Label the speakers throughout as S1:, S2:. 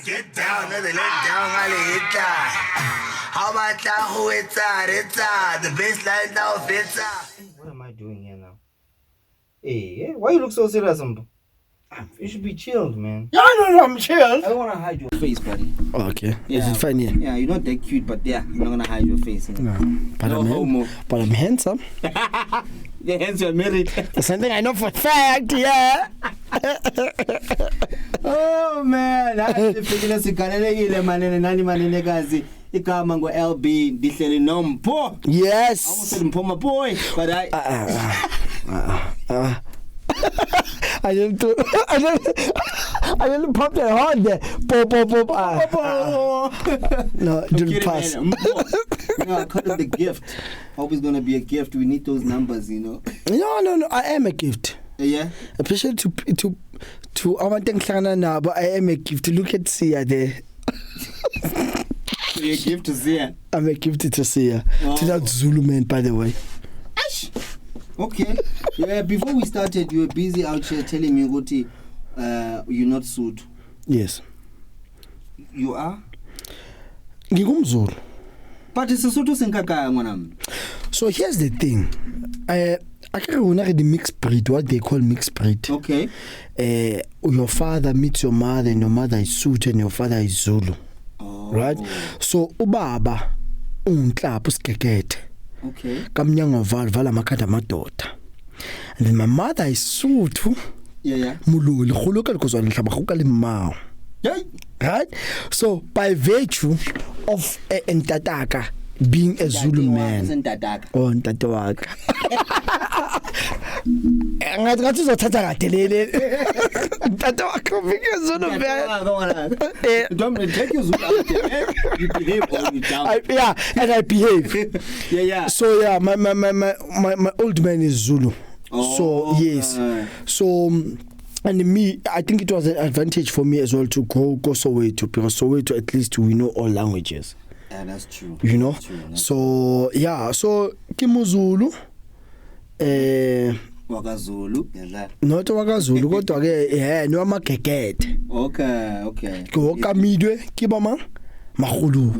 S1: Get down, let down, how about the baseline now,
S2: What am I doing here now? Hey, why you look so serious, Mpho? You should be chilled, man.
S3: Yeah, no, I'm chilled.
S2: I don't want to hide your face, buddy.
S3: Oh, okay.
S2: Yeah.
S3: Is it funny?
S2: Yeah, you're not that cute, but yeah, I'm not gonna hide your face.
S3: No, but
S2: No homo.
S3: But I'm handsome.
S2: Yeah, hence you're married.
S3: That's something I know for a fact. Yeah.
S2: Oh man, sifikile sigalelekile manene nani manene kazi igama ngo-LB ndihleli noMpho.
S3: Yes.
S2: Awusele Mpho my boy, but
S3: I didn't pop that hard there. Pop. No, it didn't pass.
S2: No, I call it the gift. Hope it's gonna be a gift. We need those numbers, you know.
S3: No. I am a gift.
S2: Yeah.
S3: Especially to our now, but I am a gift. Look at Sia there.
S2: You're a gift to Sia.
S3: I'm a gift to Sia. To that Zulu man, by the way.
S2: Okay. Yeah, before we started, you were busy out here telling me, Goti, you're not sued.
S3: Yes.
S2: You are?
S3: Ngingumzulu.
S2: But it's a Sotho Senkaka, mwanam.
S3: So here's the thing. I can't the mixed breed, what they call mixed breed.
S2: Okay.
S3: Your father meets your mother, and your mother is Sotho, and your father is Zulu.
S2: Oh.
S3: Right? So ubaba unklapu skekete.
S2: Okay.
S3: Kamnyango vala makada madoda. And then my mother is Sotho.
S2: Yeah.
S3: Mululi khuluka likozwa nhlaba khuka limao. Right? So by virtue of Ntataka being a Zulu man. Oh, Ntatawaka. Ngathi uzothatha kade lele. Ntatawaka being a Zulu man.
S2: Don't take your Zulu out there. You behave all the time.
S3: Yeah, and I behave.
S2: Yeah.
S3: So yeah, my old man is Zulu.
S2: Oh,
S3: so yes. So and me, I think it was an advantage for me as well to go Soweto, because Soweto at least we know all languages.
S2: Yeah, that's true.
S3: You know?
S2: That's true.
S3: So yeah, so Kimuzulu
S2: Wakazulu,
S3: not Wakazulu, go to no makekete.
S2: Okay.
S3: Go kamidwe kibama mahulu.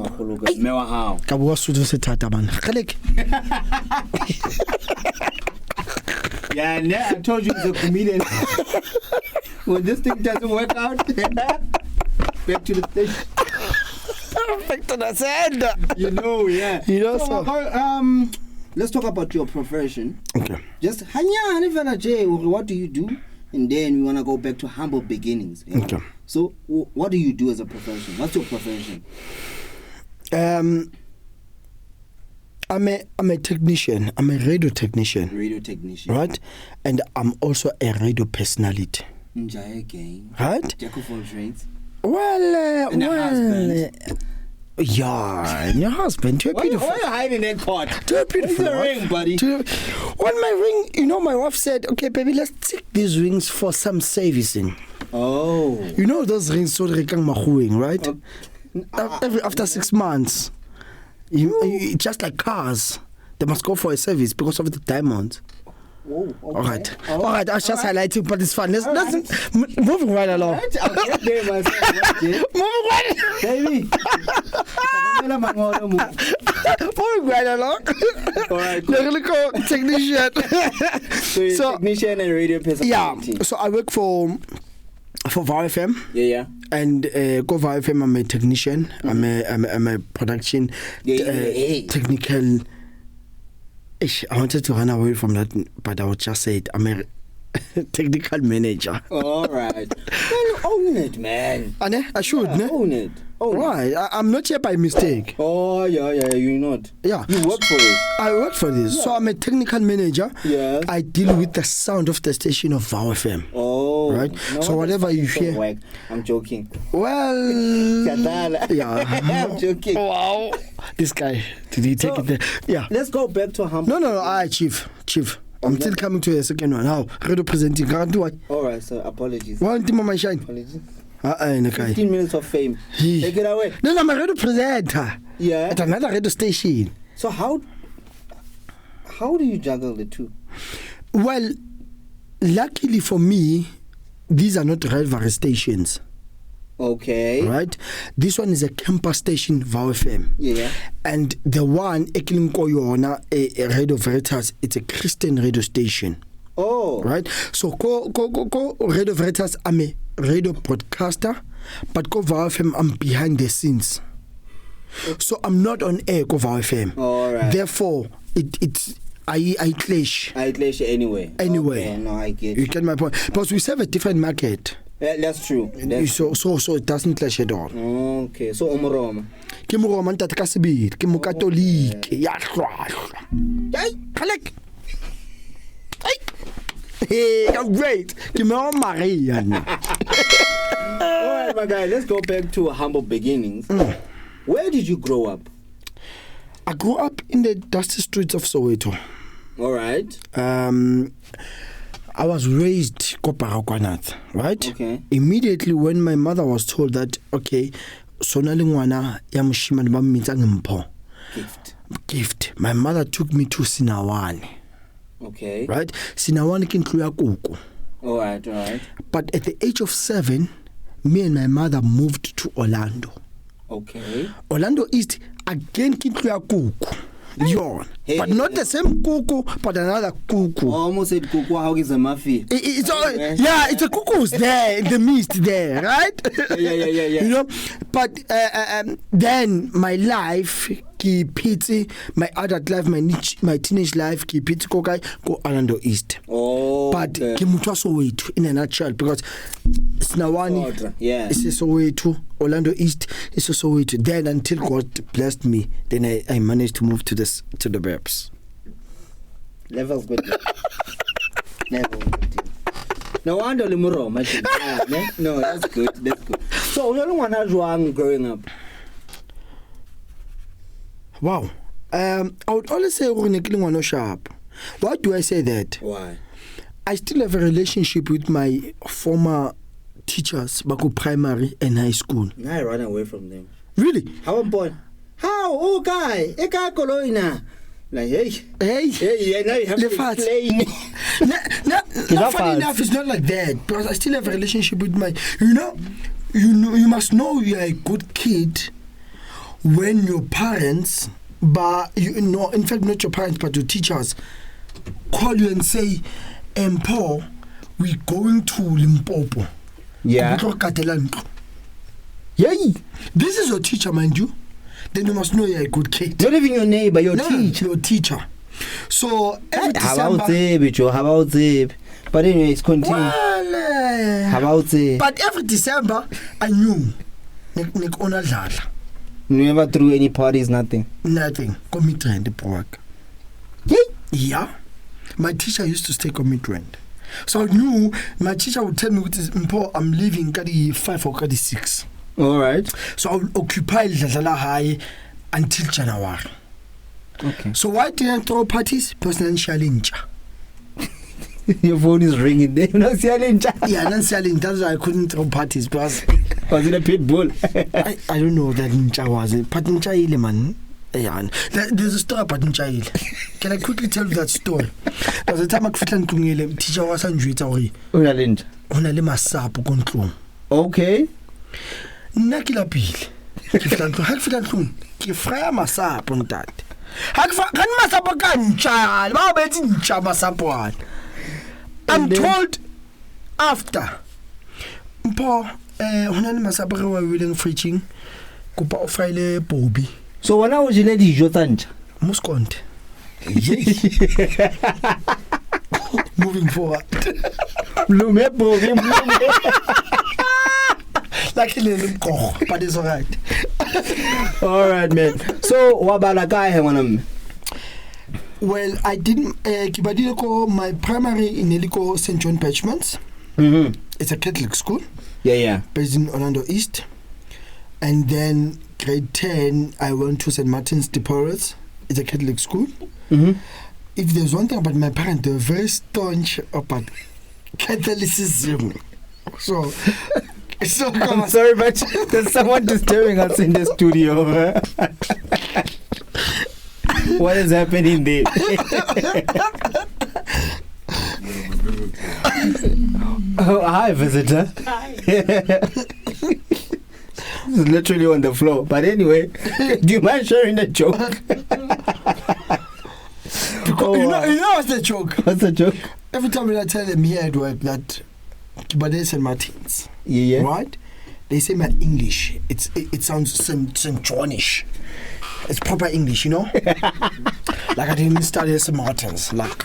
S2: Mewa how?
S3: Kabuwa sudu se tata man. Kalek.
S2: Yeah, I told you he's a comedian. When this thing doesn't work out, back to the station.
S3: Back to the sender.
S2: You know, yeah.
S3: You know,
S2: so let's talk about your profession.
S3: Okay.
S2: Just what do you do? And then we want to go back to humble beginnings. You know?
S3: Okay.
S2: So what do you do as a profession? What's your profession?
S3: I'm a technician. I'm a radio technician. Right? And I'm also a radio personality. Right?
S2: Jack of all trades.
S3: Well, yeah, and your husband.
S2: Why are you hiding that part?
S3: Too beautiful.
S2: Where's the ring, buddy?
S3: Well, my ring, my wife said, okay, baby, let's take these rings for some servicing.
S2: Oh.
S3: You know those rings, so they can right? After 6 months. You just like cars, they must go for a service because of the diamonds.
S2: Oh, okay.
S3: All right. I was just highlighting, but it's fun. Let's moving right along.
S2: I'll get there myself.
S3: Moving right,
S2: baby.
S3: moving right along.
S2: All right.
S3: Cool. Technician.
S2: So technician and radio personality.
S3: Yeah. So I work for VOW FM.
S2: Yeah.
S3: And go VOW FM. I'm a technician. Mm-hmm. I'm a production technical. I wanted to run away from that, but I would just say it. I'm a technical manager.
S2: All right. Well, own it, man.
S3: I should.
S2: Own it.
S3: Why? I'm not here by mistake.
S2: Oh, yeah, you're not.
S3: Yeah.
S2: You work for it.
S3: I work for this. Yeah. So I'm a technical manager.
S2: Yeah.
S3: I deal with the sound of the station of VOW FM.
S2: Oh.
S3: Right? No, so whatever you hear.
S2: Work. I'm joking.
S3: Well. Yeah.
S2: I'm joking.
S3: Wow. This guy. Did he take it there? Yeah.
S2: Let's go back to humble.
S3: No. Chief. I'm still coming to the second one. How? Representing. Can't do it.
S2: All right, so apologies.
S3: One thing on my shine.
S2: Apologies.
S3: 15
S2: minutes of fame. Take it away.
S3: No, I'm a radio presenter.
S2: Yeah.
S3: At another radio station.
S2: So how do you juggle the two?
S3: Well, luckily for me, these are not rivalry stations.
S4: Okay.
S3: Right? This one is a campus station, VOW FM.
S4: Yeah.
S3: And the one, Ekilinkoyona, a Radio Veritas, it's a Christian radio station.
S4: Oh.
S3: Right? So, go Radio Veritas, I'm a radio broadcaster, but go VOW FM, I'm behind the scenes. So, I'm not on air, go VOW FM.
S4: All right.
S3: Therefore, I clash.
S4: I clash anyway.
S3: Anyway.
S4: Okay, no, I get
S3: You get my point. Because we serve a different market.
S4: Yeah, that's true.
S3: So it doesn't clash at all.
S4: Okay, so Omoroma.
S3: Ke mo Roman tata ka sebedi, ke mo Catholic. Ya hlwahlwa. Hey, Alec. Hey, you're great. Ke mo Maria.
S4: All right, my guy, let's go back to humble beginnings. Where did you grow up?
S3: I grew up in the dusty streets of Soweto.
S4: All right.
S3: I was raised Koparakwanat, right?
S4: Okay.
S3: Immediately when my mother was told that, okay, sonale ngwana ya moshimane ba mmitsa Mpho. Gift. My mother took me to Sinawane.
S4: Okay.
S3: Right? Sinawane ke ntlo ya koko.
S4: All right.
S3: But at the age of 7, me and my mother moved to Orlando.
S4: Okay.
S3: Orlando East, again ke ntlo ya koko. But not the same cuckoo, but another cuckoo.
S4: Almost said cuckoo. How is a mafia?
S3: It's a cuckoo's there in the mist there, right?
S4: Yeah.
S3: You know, but then my life, my adult life, my teenage life, go Orlando East.
S4: Oh.
S3: But Soweto in a nutshell, because Sinawani is a Soweto, Orlando East is a Soweto. Then until God blessed me, then I managed to move to the burbs.
S4: Levels good. No wonder Limuro. No, that's good. So you don't want to growing up.
S3: Wow. I would always say no sharp. Why do I say that?
S4: Why?
S3: I still have a relationship with my former teachers back in primary and high school.
S4: Now I run away from them.
S3: Really?
S4: How important? How? Oh, guy. Eka Koloina. Like, hey, now you have to explain.
S3: No, funny enough, it's not like that. Because I still have a relationship with my... You must know you're a good kid when your parents, in fact, not your parents, but your teachers, call you and say, Mpho, we're going to Limpopo.
S4: Yeah.
S3: Yay! This is your teacher, mind you. Then you must know you're a good kid.
S4: Not even your neighbor, your teacher.
S3: Your teacher. So every
S4: How about it? But anyway, it's continue.
S3: Well,
S4: how about it?
S3: But every December, I knew.
S4: You never threw any parties, nothing?
S3: Nothing. Commitment the park. Yeah. My teacher used to stay commitment. So I knew my teacher would tell me, Mpho, I'm leaving Kadi 5 or Kadi 6.
S4: All right.
S3: So I will occupy Lazala High until January.
S4: Okay.
S3: So why didn't I throw parties? Personal challenge.
S4: Your phone is ringing there. No challenge.
S3: Yeah, not challenge. That's why I couldn't throw parties. Because
S4: was it a pit bull?
S3: I don't know that ninja was it. But ninja ile man. There's a story about ninja ile. Can I quickly tell you that story? There was a time I fitla ntlong teacher was anjwetsa hore
S4: ona le ntle.
S3: Ona le masapo ko ntlong.
S4: Okay.
S3: Nna ke lapile. Ke fitla ntlong. Ke fraya masapo ntate. Kan masapo ka ntja. Ba betsi ntja masapo ana. I'm told after Mpho hona le masapo re wa willing preaching kopa o file Bobby.
S4: So wena o jile dijo tsa ntja
S3: Musconte. Moving forward.
S4: Blume Bobby.
S3: Like a little koch, but it's alright.
S4: Alright, man. So wabala ka he ngwana.
S3: Well, I didn't Gabhadiya my primary in Eliko St. John Patchments. It's a Catholic school.
S4: Yeah.
S3: Based in Orlando East. And then grade 10, I went to St. Martin's de Porres. It's a Catholic school. If there's one thing about my parents, they're very staunch about Catholicism. So
S4: I'm sorry, but there's someone disturbing us in the studio. What is happening there?
S3: Oh,
S4: hi, visitor.
S5: Hi.
S4: It's literally on the floor. But anyway, do you mind sharing the joke?
S3: You know what's the joke?
S4: What's the joke?
S3: Every time when I tell them here at work that Gabhadiya and Martins,
S4: Yeah.
S3: right? They say my English. It sounds St. Johnish. It's proper English, you know. Like I didn't study as Martins, like.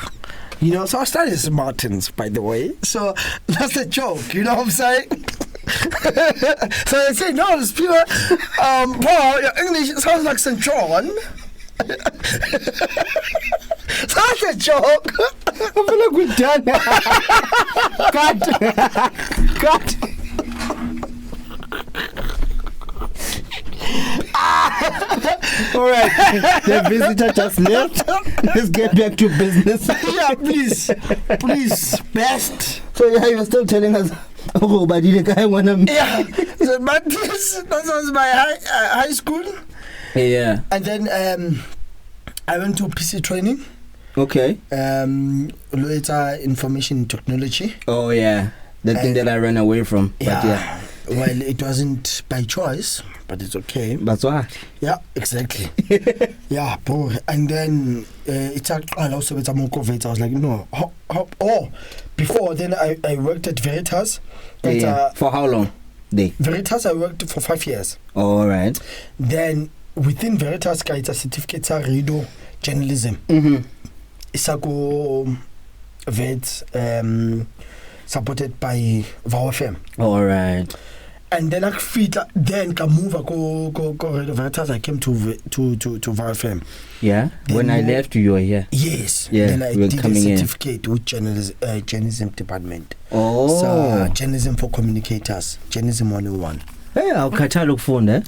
S3: So I studied as Martins, by the way. So that's the joke, you know what I'm saying? So they say, no, it's pure. Paul, your English sounds like St. John. So that's a joke.
S4: I feel like we're done. Cut. All right, the visitor just left. Let's get back to business.
S3: Yeah, please, best.
S4: So you were still telling us, oh, but the guy wanna.
S3: Yeah, so, but that was my high school.
S4: Yeah.
S3: And then I went to PC training.
S4: Okay.
S3: Later information technology.
S4: Oh yeah, the thing that I ran away from.
S3: Yeah.
S4: But yeah.
S3: Well, it wasn't by choice, but it's okay.
S4: That's why.
S3: Yeah, exactly. Yeah, bro. And then it's also with more COVID. I was like, no. Before then, I worked at Veritas.
S4: For how long?
S3: Veritas, I worked for 5 years.
S4: All right.
S3: Then within Veritas, it's a certificate of radio journalism. It's a go vet supported by VOW FM.
S4: All right.
S3: And then I move Veritas. I came to VOW FM.
S4: Yeah.
S3: Then
S4: when I left, you were here.
S3: Yes.
S4: Yeah.
S3: Then I
S4: you were
S3: did a
S4: coming
S3: certificate with journalism department.
S4: Oh.
S3: So journalism for communicators. Journalism 101.
S4: Hey, I'll catalog phone there.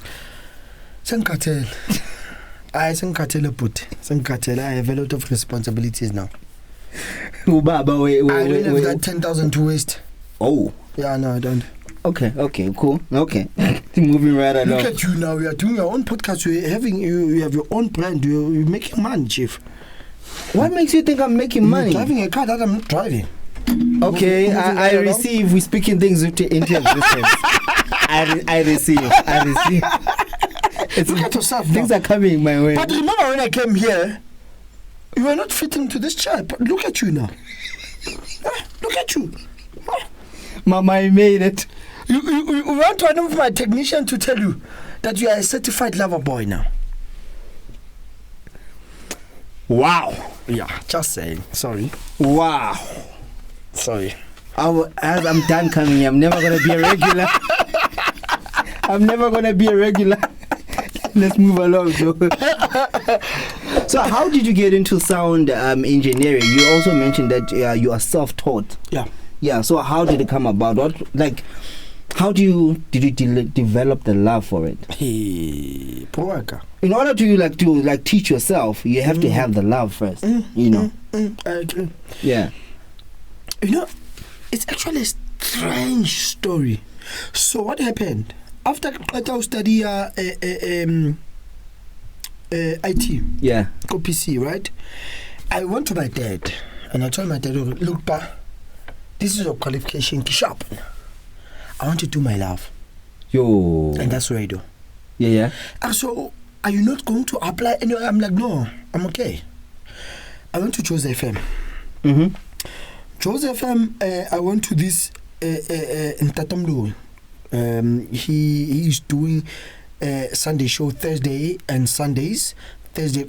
S3: Senkatel. I have a lot of responsibilities now. I don't have that 10,000 to waste.
S4: Oh.
S3: Yeah, no, I don't.
S4: Okay, cool. Okay. Moving right along.
S3: Look at you now. You are doing your own podcast. You have your own brand. You're making money, Chief.
S4: What makes you think I'm making money?
S3: You're driving a car that I'm not driving.
S4: Okay, I receive. We're speaking things into existence. I receive.
S3: Look at yourself.
S4: Things are coming my way.
S3: But remember when I came here, you were not fitting to this chair. But look at you now. Look at you.
S4: Mama, I made it.
S3: You want one of my technicians to tell you that you are a certified lover boy now.
S4: Wow.
S3: Yeah, just saying. Sorry.
S4: Wow.
S3: Sorry.
S4: As I'm done coming here, I'm never going to be a regular. Let's move along. So how did you get into sound engineering? You also mentioned that you are self-taught. Yeah. So how did it come about? How did you develop the love for it? In order to teach yourself, you have to have the love first. I
S3: agree.
S4: Yeah.
S3: It's actually a strange story. So what happened? After I study IT, go PC, right? I went to my dad and I told my dad, look, Pa, this is your qualification, sharp. I want to do my love.
S4: Yo.
S3: And that's radio.
S4: Yeah.
S3: And so, are you not going to apply anywhere? I'm like, no, I'm okay. I went to Joseph FM. Joseph FM, I went to this in Tatamdo. He's doing Sunday show Thursday and Sundays. Thursday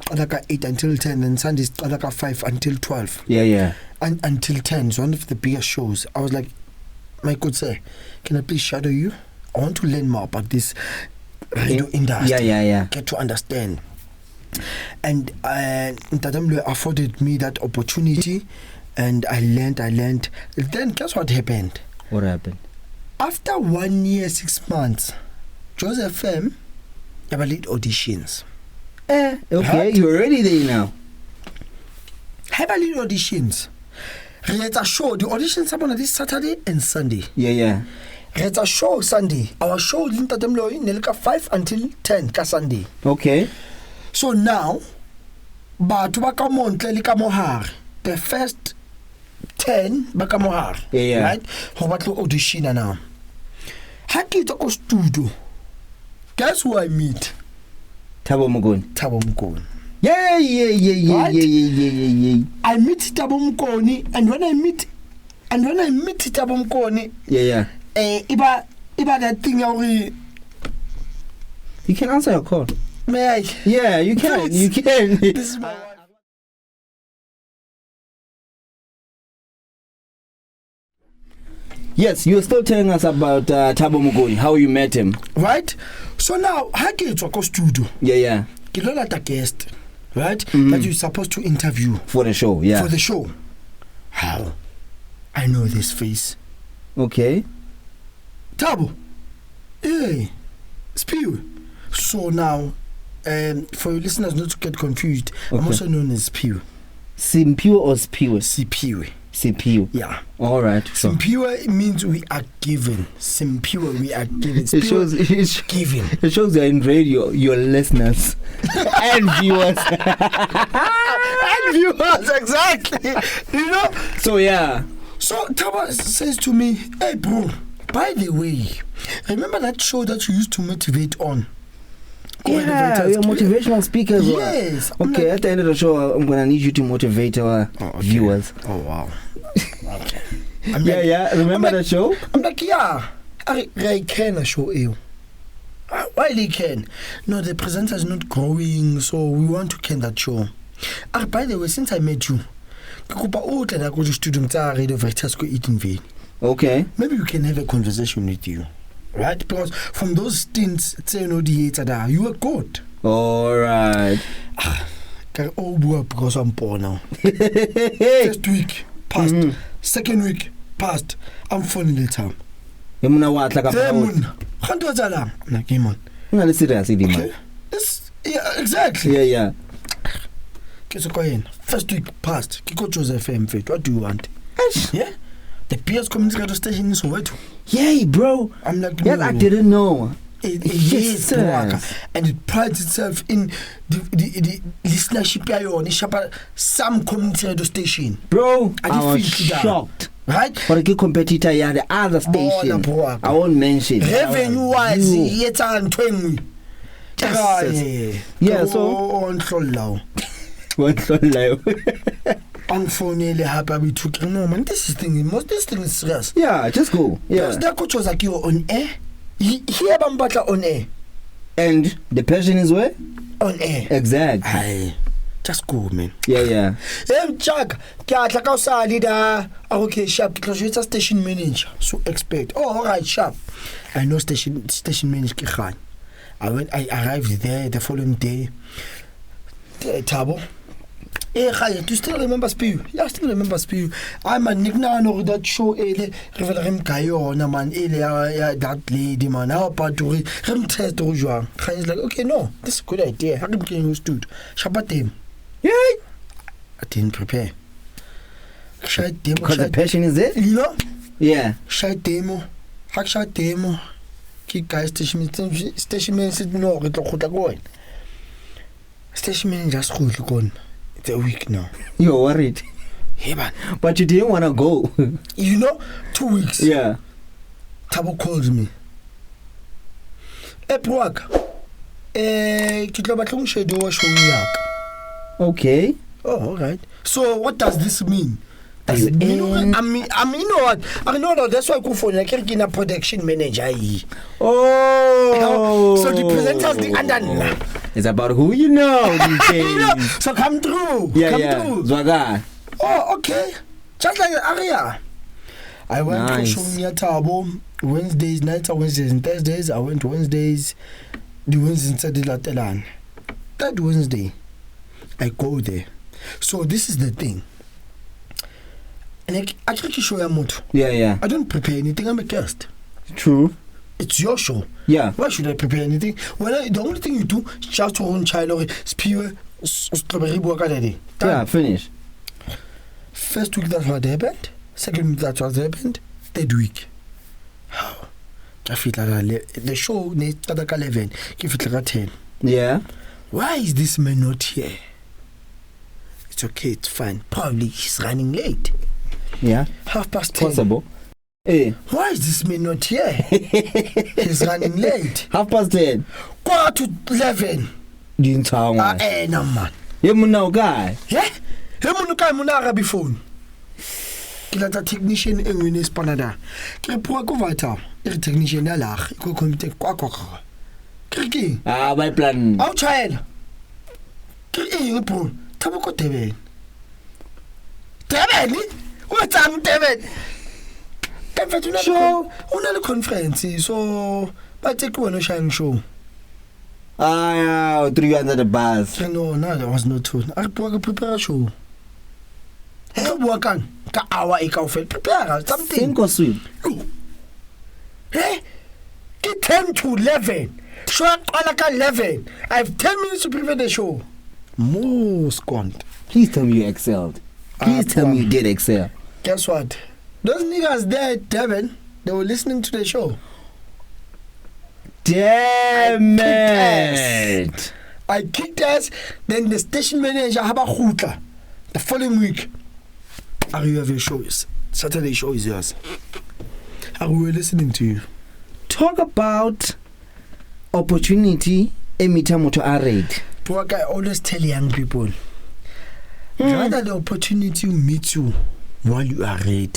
S3: 8 until 10 and Sundays 5 until 12.
S4: Yeah.
S3: And until 10. It's one of the biggest shows. I was like, my good sir, can I please shadow you? I want to learn more about this radio industry.
S4: Yeah.
S3: Get to understand. And Tatamlo afforded me that opportunity, and I learned. Then guess what happened?
S4: What happened?
S3: After 1 year, 6 months, Joseph FM have a lead auditions.
S4: Okay, you're already there now.
S3: Have a lead auditions. It's a show. The auditions happen on this Saturday and Sunday.
S4: Yeah.
S3: It's a show Sunday. Our show is in 5 until 10 ka Sunday.
S4: Okay.
S3: So now, the first 10 bakamohar.
S4: Yeah.
S3: Right? How about the audition now? Haki to studio. Guess who I meet?
S4: Thabo Mokoni.
S3: Thabo Mokoni.
S4: Yeah.
S3: I meet Thabo Mokoni, and when I meet Thabo Mokoni, iba that thing
S4: you can answer your call.
S3: May I?
S4: Yeah, you can. You can.
S3: This is my wife.
S4: Yes, you were still telling us about Thabo Mokoni, how you met him.
S3: Right? So now, how can you talk studio?
S4: Yeah.
S3: You know that a guest, right? That you're supposed to interview.
S4: For the show, yeah.
S3: For the show. How? I know this face.
S4: Okay.
S3: Thabo. Hey. Spew. So now, for your listeners not to get confused, I'm also known as Spew.
S4: Mpho or Spew?
S3: Mpho.
S4: Yeah. All right. So
S3: Mpho means we are given. Mpho, we are given.
S4: It shows
S3: giving.
S4: It shows you're in radio, your listeners and viewers.
S3: And viewers, exactly. You know?
S4: So yeah.
S3: So Thabo says to me, hey bro, by the way, remember that show that you used to motivate on?
S4: Yeah, you're a motivational speaker as well.
S3: Yes.
S4: Okay, at the end of the show, I'm going to need you to motivate our viewers.
S3: Oh, wow. Okay.
S4: Remember that show?
S3: I'm like, yeah. I can show you. Why they can? No, the presenter is not growing, so we want to can that show. By the way, since I met you,
S4: okay.
S3: Maybe we can have a conversation with you. Right? Because from those stints, you were good.
S4: Alright.
S3: Because I'm poor now. First week, passed. Second week, passed. I'm falling the time. Yeah, exactly.
S4: Yeah.
S3: First week, passed. Kiko Joseph FM. What do you want? Yeah? The PS community radio station is Soweto.
S4: Yay, bro.
S3: I'm like,
S4: yes, I didn't know.
S3: Yes, and it prides itself in the listenership. Some community radio station.
S4: Bro, I was shocked.
S3: Right?
S4: For a good competitor, yeah, the other station. I won't mention.
S3: Revenue wise, yet and 20.
S4: Yeah, so
S3: on Unfortunately, happy took no man. This thing is serious.
S4: Yeah, just go. Yeah.
S3: Because that coach was like, you're on air. Here, Bambata on air.
S4: And the person is where?
S3: On air.
S4: Exactly.
S3: Aye. Just go, man.
S4: Yeah.
S3: Chuck, okay, sharp, because you're a station manager. So expect. Oh, all right, sharp. I know station manager. I arrived there the following day. Thabo. Do you still remember Spew? Yeah, I still remember Spew. I'm a nickname that show. That lady, man. How about to test? He's like, okay, no, this is a good idea. How come you stood? Shabbat him. Yeah. I didn't prepare.
S4: Because the passion is there?
S3: You know?
S4: Yeah.
S3: Shy demo. Hack demo. Keep guys station manager no going. Station manager school gone. It's a week now.
S4: You're worried.
S3: Hey man.
S4: But you didn't want to go.
S3: You know, 2 weeks.
S4: Yeah.
S3: Thabo calls me. Broak.
S4: Okay.
S3: Oh, all right. So what does this mean? I mean, you know what? I know that's why I go for like a production manager.
S4: Oh,
S3: so the presenters the under.
S4: It's about who you know.
S3: You know, so come through.
S4: Yeah.
S3: Through.
S4: Zwaga.
S3: Oh, okay. Just like area. I went to show me Thabo Wednesdays nights, Wednesdays and Thursdays. I went Wednesdays, the Wednesdays and Saturday. That Wednesday, I go there. So this is the thing. And I try to show you moto.
S4: Yeah.
S3: I don't prepare anything. I'm a guest.
S4: True.
S3: It's your show.
S4: Yeah.
S3: Why should I prepare anything? Well, the only thing you do is just your own child or spew.
S4: Yeah, finish.
S3: First week that's what happened. Second week that's what happened. Third week. How? I feel like the show needs to 11. Give it like 10.
S4: Yeah.
S3: Why is this man not here? It's okay, it's fine. Probably he's running late.
S4: Yeah.
S3: 10:30.
S4: Possible.
S3: Why is this man not here? He's running late.
S4: 10:30.
S3: 11:15.
S4: Dintshangwa.
S3: No man.
S4: Ye monna o kae?
S3: He mona ka mona ga bifone. Ke la technician engwe ne spanada. Ke pua ko Vital. E technician ya la go computer kwa. Ke
S4: by plan.
S3: Au child. Ke eng po? Thabo ko Durban. What's up Durban? Show, una le conference, so but take one shine show.
S4: Yeah, 3 under the bus.
S3: No, that was not true. I prepare a show. Hey, work on ka hour e ka prepare something.
S4: Think or sweet.
S3: Hey, get 10 to 11. Show all like 11. I have 10 minutes to prepare the show. Most gone.
S4: Please tell me you excelled. Please tell me you did excel.
S3: Guess what? Those niggas there at Devon, they were listening to the show.
S4: Damn it!
S3: I kicked ass. Then the station manager, the following week, are you have your shows? Saturday show is yours. And we were listening to you.
S4: Talk about opportunity. Anytime to arrate.
S3: I always tell young people, rather the opportunity meets you while you are ready.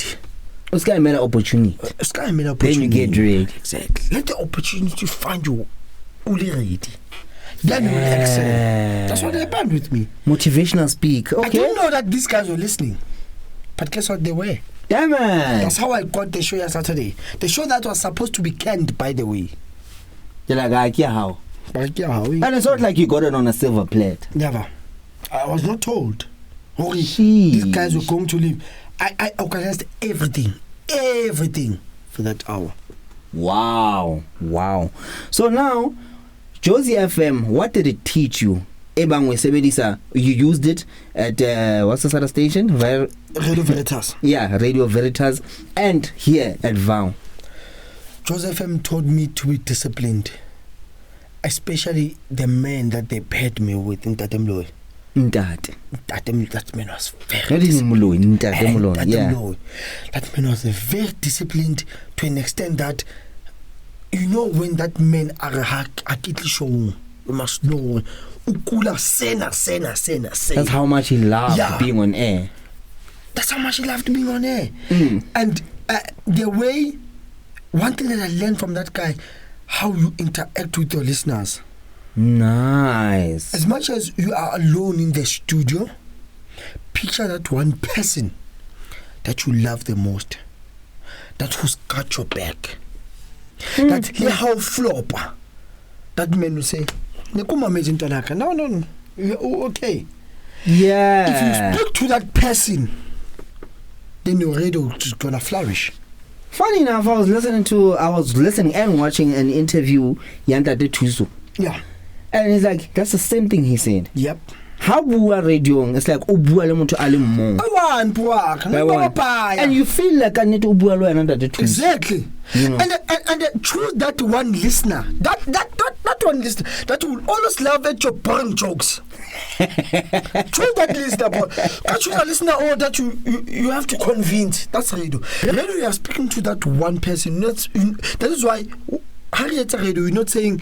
S4: It's got an opportunity.
S3: Then you
S4: get ready.
S3: Exactly. Let the opportunity find you only ready. Then you will excel. That's what happened with me.
S4: Motivational speak. Okay.
S3: I didn't know that these guys were listening. But guess what they were?
S4: Damn it.
S3: That's how I got the show yesterday. The show that was supposed to be canned, by the way.
S4: You're like, how? And it's not like you got it on a silver plate.
S3: Never. I was not told.
S4: These
S3: guys were going to leave. I organized everything for that hour.
S4: Wow. So now, Josie FM, what did it teach you? You used it at what's the other station? Radio
S3: Veritas.
S4: Yeah, Radio Veritas, and here at VOW.
S3: Josie FM taught me to be disciplined, especially the man that they paired me with in Moloi. That man was very disciplined. That man was very disciplined to an extent that, you know, when that man are show, you must know ukula sena.
S4: That's how much he loved being on air.
S3: That's how much he loved being on air. And the way, one thing that I learned from that guy, how you interact with your listeners.
S4: Nice.
S3: As much as you are alone in the studio, picture that one person that you love the most, that who's got your back, that he how flop. That man will say, no, you're okay.
S4: Yeah.
S3: If you speak to that person, then your radio is gonna flourish.
S4: Funny enough, I was listening and watching an interview Yanda de Tuzu.
S3: Yeah.
S4: And he's like, that's the same thing he said.
S3: Yep.
S4: How bua radio? It's like bua le motho a le mong. And you feel like I need to bua lo another the truth.
S3: Exactly.
S4: You know?
S3: And choose that one listener. That one listener that will always laugh at your boring jokes. Choose that listener, but choose a listener that you have to convince. That's radio. Radio, you are speaking to that one person. That is why Harriet Radio, you're not saying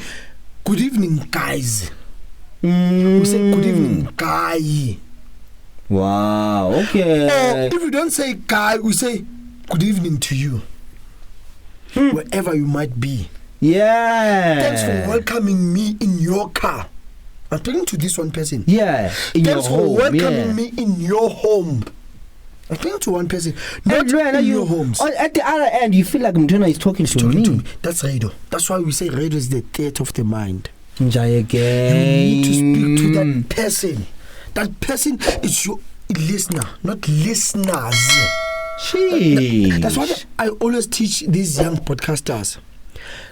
S3: good evening, guys. We say good evening, guy.
S4: Wow, okay.
S3: Or if you don't say guy, we say good evening to you. Wherever you might be.
S4: Yeah.
S3: Thanks for welcoming me in your car. I'm speaking to this one person.
S4: Yeah.
S3: Thanks for welcoming me in your home. I'm speaking to one person. Not in your homes.
S4: At the other end, you feel like Mtuna is talking to me.
S3: That's radio. That's why we say radio is the theater of the mind.
S4: Enjoy again.
S3: You need to speak to that person. That person is your listener, not listeners. That's what I always teach these young podcasters.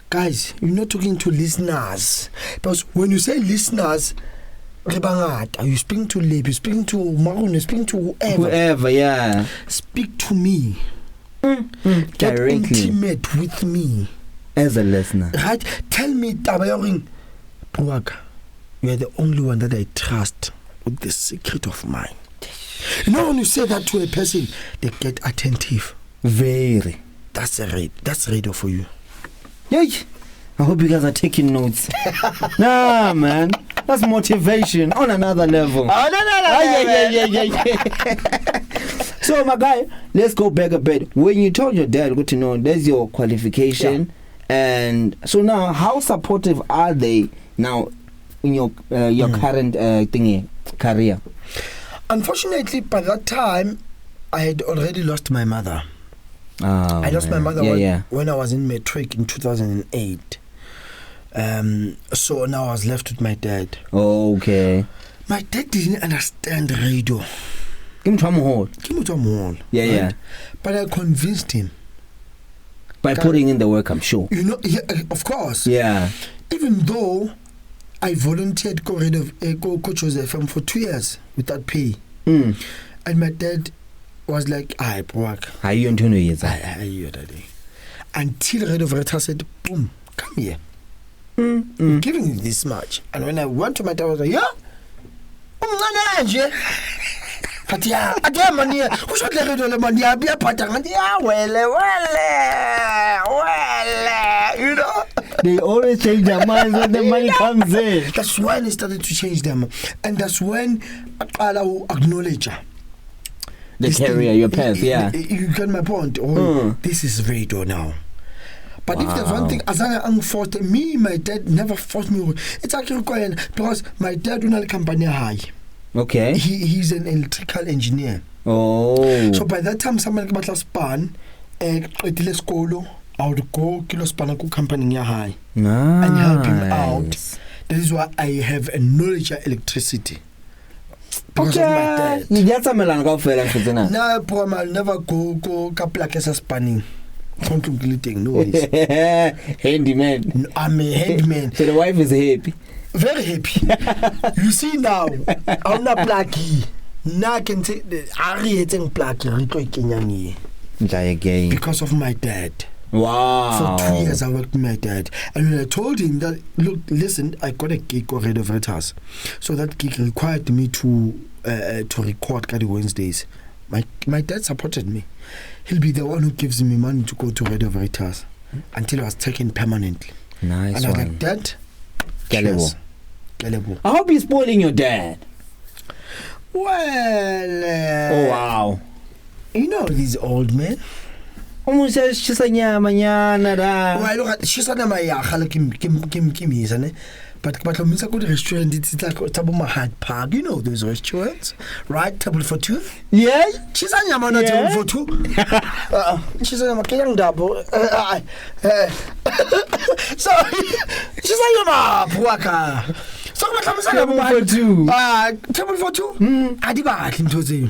S3: Guys, you're not talking to listeners. Because when you say listeners, are you speaking to Leb, you're speaking to Marun, you're speaking to whoever.
S4: Yeah.
S3: Speak to me. Get
S4: directly.
S3: Intimate with me.
S4: As a listener.
S3: Right? Tell me, Tabayoring, Puwaka, you are the only one that I trust with the secret of mine. You know, when you say that to a person, they get attentive.
S4: Very.
S3: That's radio for you.
S4: Yay! I hope you guys are taking notes. Nah, man. That's motivation on another level.
S3: Oh, no.
S4: Yeah. So, my guy, let's go back a bit. When you told your dad, good to know, there's your qualification. And so now, how supportive are they now in your current career?
S3: Unfortunately, by that time, I had already lost my mother.
S4: Oh,
S3: I lost my mother
S4: when
S3: I was in matric in 2008. So now I was left with my dad.
S4: Okay.
S3: My dad didn't understand radio.
S4: Give me some hole. Yeah.
S3: But I convinced him.
S4: By putting in the work, I'm sure.
S3: You know, yeah, of course.
S4: Yeah.
S3: Even though I volunteered Coach Joseph for 2 years without pay. And my dad was like, "I work.
S4: Are you into it?
S3: Until Radio Veritas said, "Boom, come here. I'm giving you this much." And when I went to my dad, I was like, "Yeah, but yeah, I get money. Who should let the money? I'll be a pattern. Yeah, well, you know."
S4: They always change their minds when the money comes in.
S3: That's when they started to change them, and that's when I acknowledge
S4: the career, your path. Yeah,
S3: you get my point. This is radio now. But if there's one thing, as I forced me, my dad never forced me. It's actually quite because my dad was a company high.
S4: Okay.
S3: He's an electrical engineer.
S4: Oh.
S3: So by that time, someone about last span, I would go kilo span company high.
S4: Nice.
S3: And help him out. That is why I have a knowledge of electricity. Because of my dad.
S4: You get some melan go for it.
S3: No, poor man, never go couple like as spanning. No ways.
S4: Handyman.
S3: I'm a handyman.
S4: So the wife is happy.
S3: Very happy. You see now, I'm not plucky. Now I can say I hating plucky. Because of my dad.
S4: Wow.
S3: For 2 years I worked with my dad. And when I told him that, look, listen, I got a gig on Radio Veritas. So that gig required me to record Kadi Wednesdays. My dad supported me. He'll be the one who gives me money to go to Radio Veritas until I was taken permanently.
S4: Nice.
S3: And I was like, "Dad,
S4: Galebo.
S3: I
S4: hope you're spoiling your dad."
S3: Well,
S4: oh wow.
S3: You know these old men.
S4: Almost says she's a nyama da.
S3: Well, look, she's on my Kim isn't it? But means I go to restaurant, it's like Table Mahad Park, you know those restaurants, right? Table for two?
S4: Yeah.
S3: She's on your man, table for two. She's on my young double. So she's on your map, Waka. So
S4: table for two.
S3: Table for two? I did him to say.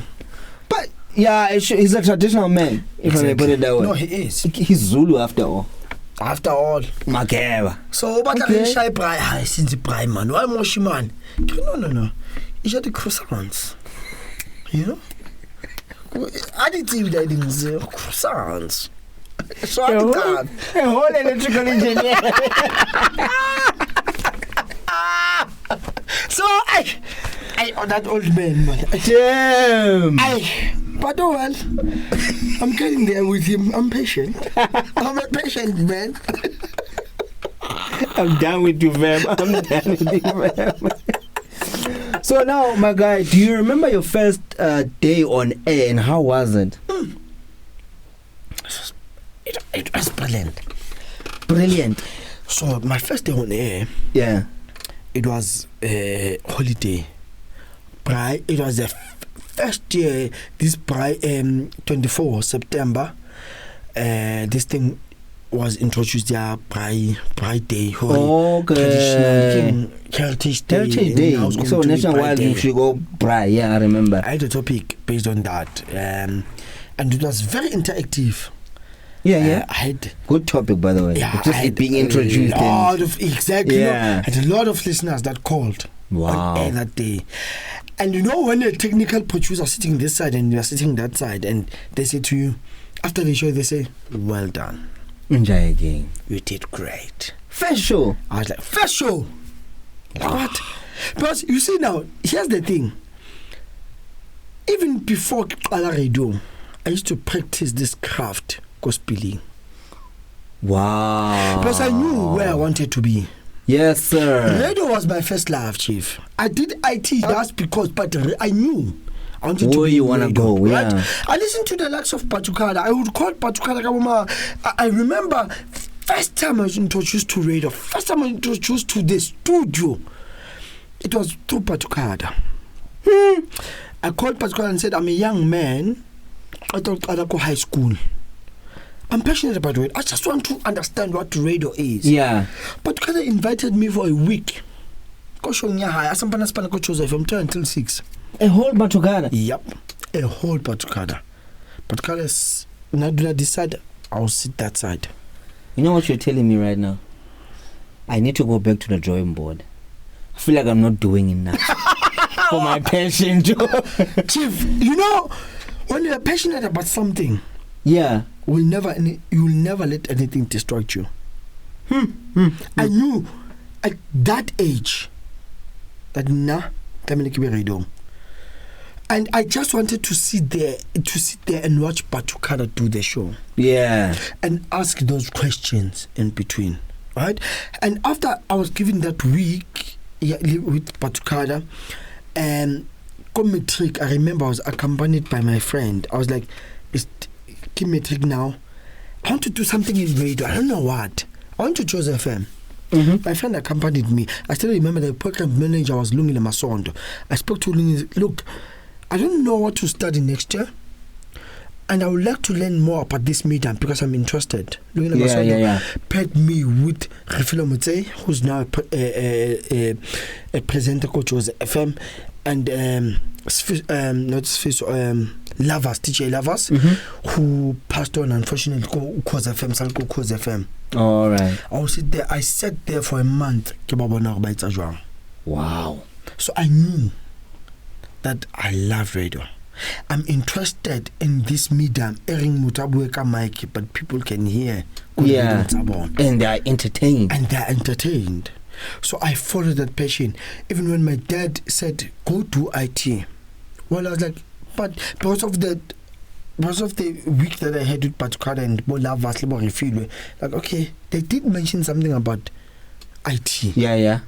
S3: But
S4: yeah, he's a traditional man, if I may put it that way.
S3: No, he is.
S4: He's Zulu after all.
S3: Makeba. So but okay. Shy Brai since the Brai man. Why Moshi man? No. It's just the croissants. You know? Additive that didn't say croissants. So I did
S4: a whole electrical engineer.
S3: So I that old man.
S4: Damn.
S3: But oh well, I'm getting there with him. I'm patient. I'm a patient man.
S4: I'm done with you, fam. I'm done with you, fam. So now, my guy, do you remember your first day on air and how was it?
S3: It was brilliant.
S4: Brilliant.
S3: So my first day on air,
S4: yeah,
S3: it was a holiday. It was the first year, this 24 September, this thing was introduced there, Pride Day, traditional Heritage Day.
S4: So National Wildlife should go Pride, yeah, I remember.
S3: I had a topic based on that, and it was very interactive.
S4: Yeah.
S3: I had
S4: good topic, by the way.
S3: Yeah,
S4: just it being introduced.
S3: Exactly. Yeah. I had a lot of listeners that called on air that day. And you know when a technical producer sitting this side and you are sitting that side, and they say to you after the show, they say, "Well done,
S4: enjoy again.
S3: You did great.
S4: First show."
S3: I was like, "First show." What? Because you see now, here's the thing. Even before Kala Radio, I used to practice this craft, gospeling.
S4: Wow.
S3: Plus, I knew where I wanted to be.
S4: Yes, sir.
S3: Radio was my first love, Chief. I did IT just because, but I knew I wanted to
S4: where
S3: be
S4: you want to
S3: radio,
S4: go,
S3: right?
S4: yeah.
S3: I listened to the likes of Patukada. I would call Patukada Kabuma. I remember first time I was introduced to radio, first time I was introduced to the studio, it was through Patukada. I called Patukada and said, I'm a young man. I thought I'd go high school. I'm passionate about radio. I just want to understand what radio is.
S4: Yeah.
S3: Patukada invited me for a week. Go show me high. Asampana spana go choose from 2 until 6.
S4: A whole Patukada?
S3: Yep. A whole Patukada. Patukada is now do not decide. I'll sit that side.
S4: You know what you're telling me right now? I need to go back to the drawing board. I feel like I'm not doing enough for my passion, Joe.
S3: Chief, you know, when you're passionate about something,
S4: yeah,
S3: you'll never let anything distract you. I knew at that age that radio. And I just wanted to sit there and watch Patukada do the show.
S4: Yeah.
S3: And ask those questions in between. Right? And after I was given that week with Patukada, and Cometric, I remember I was accompanied by my friend. I was like, it's Cometric now. I want to do something in radio. I don't know what. I want to choose FM. My friend accompanied me. I still remember the program manager was Lungile Masondo. I spoke to Lungile, look, I don't know what to study next year, and I would like to learn more about this medium because I'm interested. Lungile Masondo paired me with Refilo Mutse, who's now a presenter coach was FM, and Lovers, DJ Lovers, who passed on, unfortunately, Cause FM, Salko Cause FM.
S4: All right.
S3: I sat there for a month.
S4: Wow.
S3: So I knew that I love radio. I'm interested in this medium, airing Mutabueka mic, but people can hear.
S4: Yeah. And they are entertained.
S3: So I followed that passion. Even when my dad said, go to IT. Well, I was like, but because of the week that I had with Patukada and Bolavas, like, okay, they did mention something about IT.
S4: Yeah.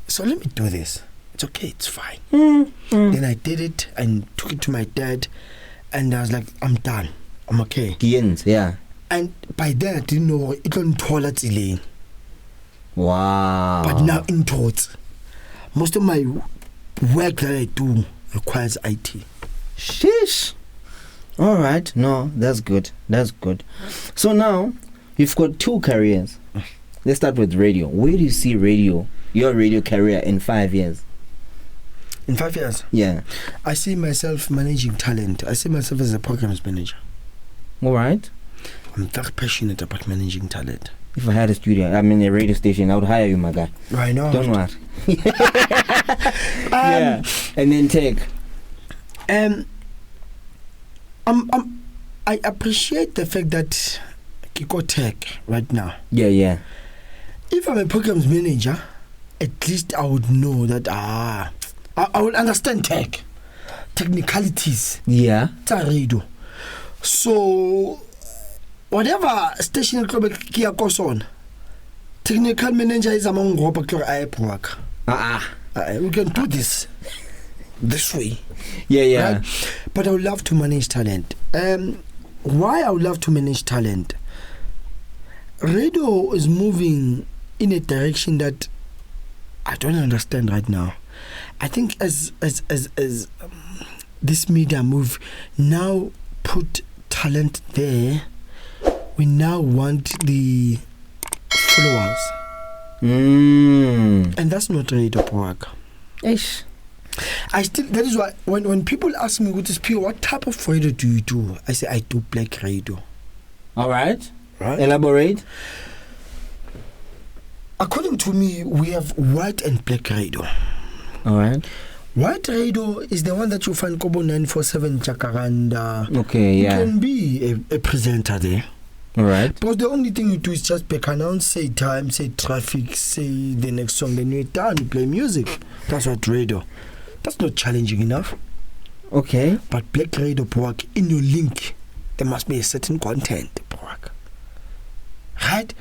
S3: So let me do this. It's okay, it's fine. Then I did it and took it to my dad, and I was like, I'm done. I'm okay.
S4: Yeah.
S3: And by then I didn't know it on toilet.
S4: Wow.
S3: But now in thoughts, most of my work that I do requires IT.
S4: Sheesh. All right. No, that's good. So now you've got 2 careers. Let's start with radio. Where do you see your radio career in 5 years?
S3: In 5 years?
S4: Yeah.
S3: I see myself managing talent. I see myself as a programs manager.
S4: All right.
S3: I'm very passionate about managing talent.
S4: If I had a studio, a radio station, I would hire you, my guy.
S3: Right now.
S4: Don't worry. Yeah. And then tech.
S3: I appreciate the fact that Kiko Tech right now.
S4: Yeah.
S3: If I'm a programs manager, at least I would know that I will understand technicalities.
S4: Yeah.
S3: It's a radio. So whatever station club Kia goes on, technical manager is among work. We can do this way.
S4: Yeah.
S3: Right? But I would love to manage talent. Why I would love to manage talent? Radio is moving in a direction that I don't understand right now. I think as this media move now put talent there, we now want the followers. And that's not radio work.
S4: Ish.
S3: That is why when people ask me, what type of radio do you do? I say I do black radio.
S4: All right. Elaborate.
S3: According to me, we have white and black radio.
S4: All right.
S3: White radio is the one that you find Kobo 947 Jacaranda.
S4: Okay, yeah.
S3: You can be a presenter there.
S4: All right.
S3: Because the only thing you do is just back announce, say time, say traffic, say the next song, then you're done, you play music. That's what radio. That's not challenging enough.
S4: Okay.
S3: But black radio work in your link, there must be a certain content work. right?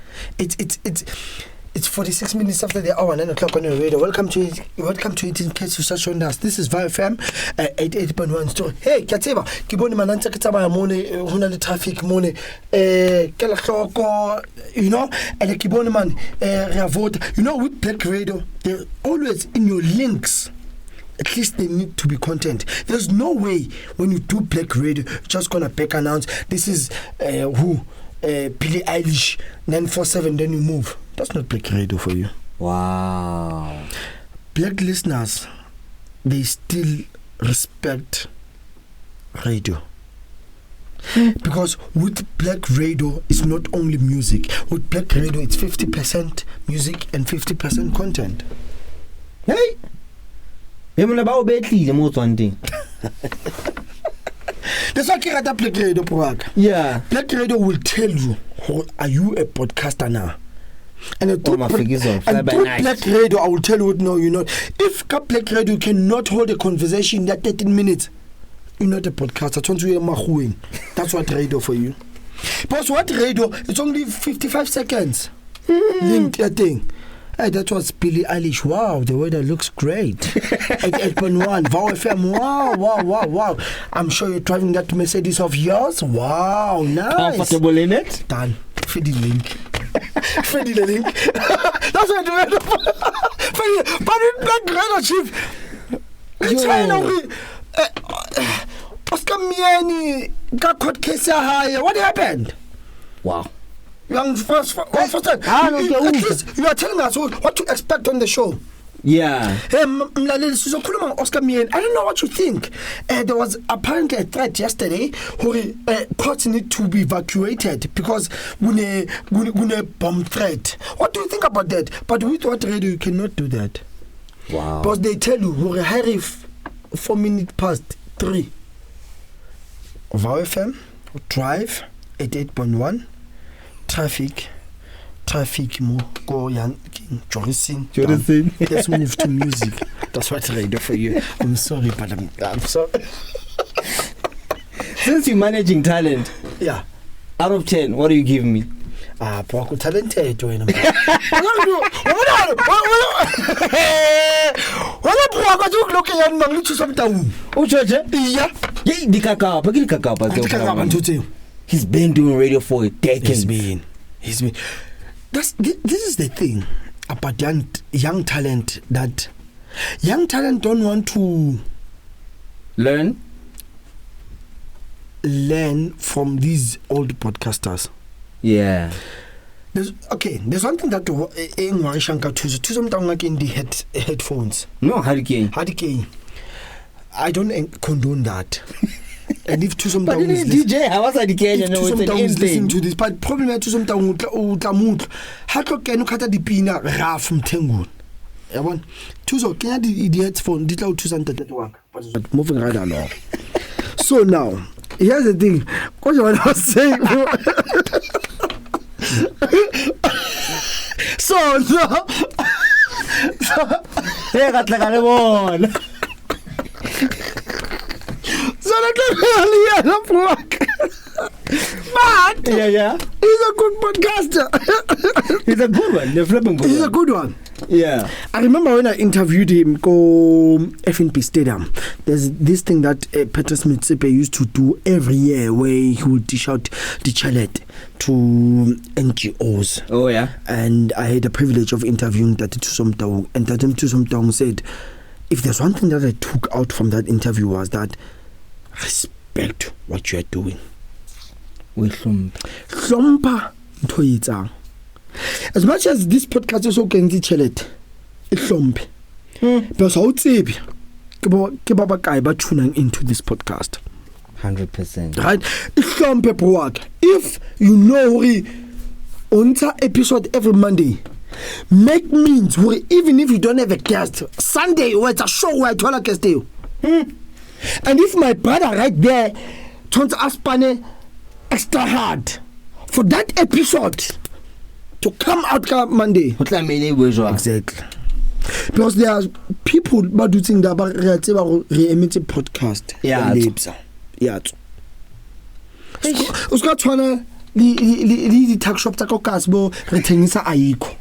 S3: It's 46 minutes after the hour, 9 o'clock on your radio. Welcome to it in case you search on us. This is VFM 88.1 story. Hey, Katseva, Kiboni Mananta Kataba Mone, Huna traffic Mone, Kalakoko, you know, and the Kiboni man, Reavote. You know, with Black Radio, they're always in your links. At least they need to be content. There's no way when you do Black Radio, you're just gonna back announce this is who. Billie Eilish 947, then you move. That's not Black Radio for you.
S4: Wow.
S3: Black listeners, they still respect radio. Because with Black Radio, it's not only music. With Black Radio, it's 50% music and 50% content.
S4: Hey!
S3: That's why I can't Black Radio, Purag.
S4: Yeah.
S3: Black Radio will tell you, are you a podcaster now? And through Black Radio, I will tell you, no, you're not. If Black Radio cannot hold a conversation that 13 minutes, you're not a podcaster. That's what radio for you. Because what radio, it's only 55 seconds. Link that thing. Hey, that was Billie Eilish. Wow, the weather looks great. 8.1, VFM. Wow. I'm sure you're driving that Mercedes of yours. Wow, nice.
S4: Comfortable in it?
S3: Done. Feed the link. Feed the link. That's what I do. But in Black Radio, Chief. It's fine. Oscar Miani got caught case higher. What happened?
S4: Wow.
S3: First at least you are telling us what to expect on the show.
S4: Yeah.
S3: Oscar Mien, I don't know what you think. There was apparently a threat yesterday where courts need to be evacuated because we a bomb threat. What do you think about that? But with what radio you cannot do that.
S4: Wow.
S3: Because they tell you we're hurry 4 minutes past 3. VFM, drive 88.1. Traffic mo go young Jorison. Let's move to music. That's what radio for you. I'm sorry, but I'm sorry.
S4: Since you're managing talent,
S3: yeah,
S4: out of 10, what do you give me?
S3: Poko talented wena. Wala poko look at mang to some town.
S4: Oh, church?
S3: Yeah.
S4: Yeah, the kakao, he's been doing radio for a decade.
S3: He's been. This is the thing about young talent, that young talent don't want to
S4: learn
S3: from these old podcasters.
S4: Yeah.
S3: There's one thing that in Warishanka to some like in the headphones.
S4: No, Hurricane.
S3: I don't condone that. And if to some
S4: but it is DJ, how was I listening
S3: to this? But problem to some town utamut. How can you cut the pina raf from Tengu? Everyone, Tuzo, can you the headphone? Did out to Santa work? But moving right along. So now, here's the thing. What I was saying. So
S4: hey, got like a one.
S3: But
S4: yeah,
S3: he's a good podcaster.
S4: He's a good one.
S3: He's a good one.
S4: Yeah.
S3: I remember when I interviewed him go FNP Stadium. There's this thing that Peter Smith used to do every year where he would dish out the chalet to NGOs.
S4: Oh yeah. And
S3: I had the privilege of interviewing Tati Tusomtao, and Tati Tusomtao said, if there's one thing that I took out from that interview was that respect what you are doing. Hlompa ntho e etsang. As much as this podcast is okay nti chelet e hlompe. Because how tsebe ke ba bakae ba tunang into this podcast.
S4: 100%.
S3: Right? E hlompe bro. If you know we on episode every Monday, make means even if you don't have a guest, Sunday where it's a show where I tell a guest you. And if my brother right there turns Aspane extra hard for that episode to come out Monday. Exactly. Because there are people who do think that re-emit podcast.
S4: Yeah.
S3: Yeah. Uska tshwana di-tuck shop tsa ka kasi bo re thengisa ayikho.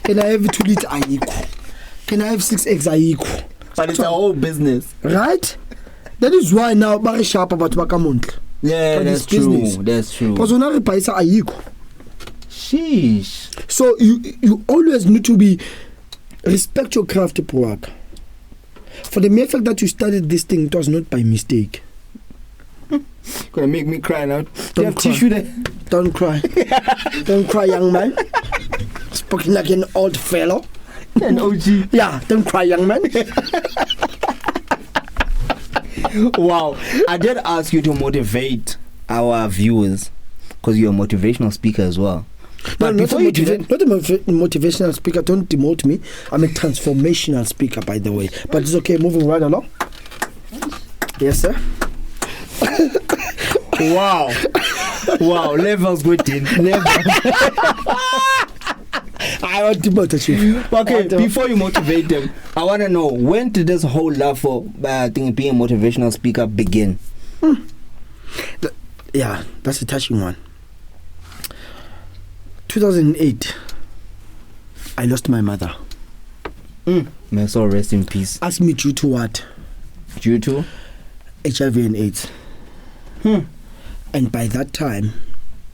S3: Can I have 2 liter ayikho? Can I have 6 eggs ayikho?
S4: But it's a whole business.
S3: Right? That is why now ba sharp about ba ka montle.
S4: Yeah, that's true. That's true.
S3: Because ona re paisa ayikho.
S4: Sheesh.
S3: So you always need to be respect your craft work. For the mere fact that you started this thing, it was not by mistake.
S4: Gonna make me cry now. Do you have
S3: cry.
S4: tissue there?
S3: Don't cry. Don't cry, young man. Spoken like an old fellow.
S4: An OG.
S3: Yeah, don't cry, young man.
S4: Wow. I did ask you to motivate our viewers because you're a motivational speaker as well. But
S3: No,
S4: before you do that,
S3: not a motivational speaker. Don't demote me. I'm a transformational speaker, by the way. But it's okay. Moving right along. Yes, sir.
S4: wow. Wow, levels good in.
S3: I want to motivate you.
S4: Okay, before you motivate them, I want to know, when did this whole love for being a motivational speaker begin?
S3: Yeah, that's a touching one. 2008, I lost my mother.
S4: May soul rest in peace.
S3: Ask me due to what?
S4: Due to?
S3: HIV and AIDS. And by that time,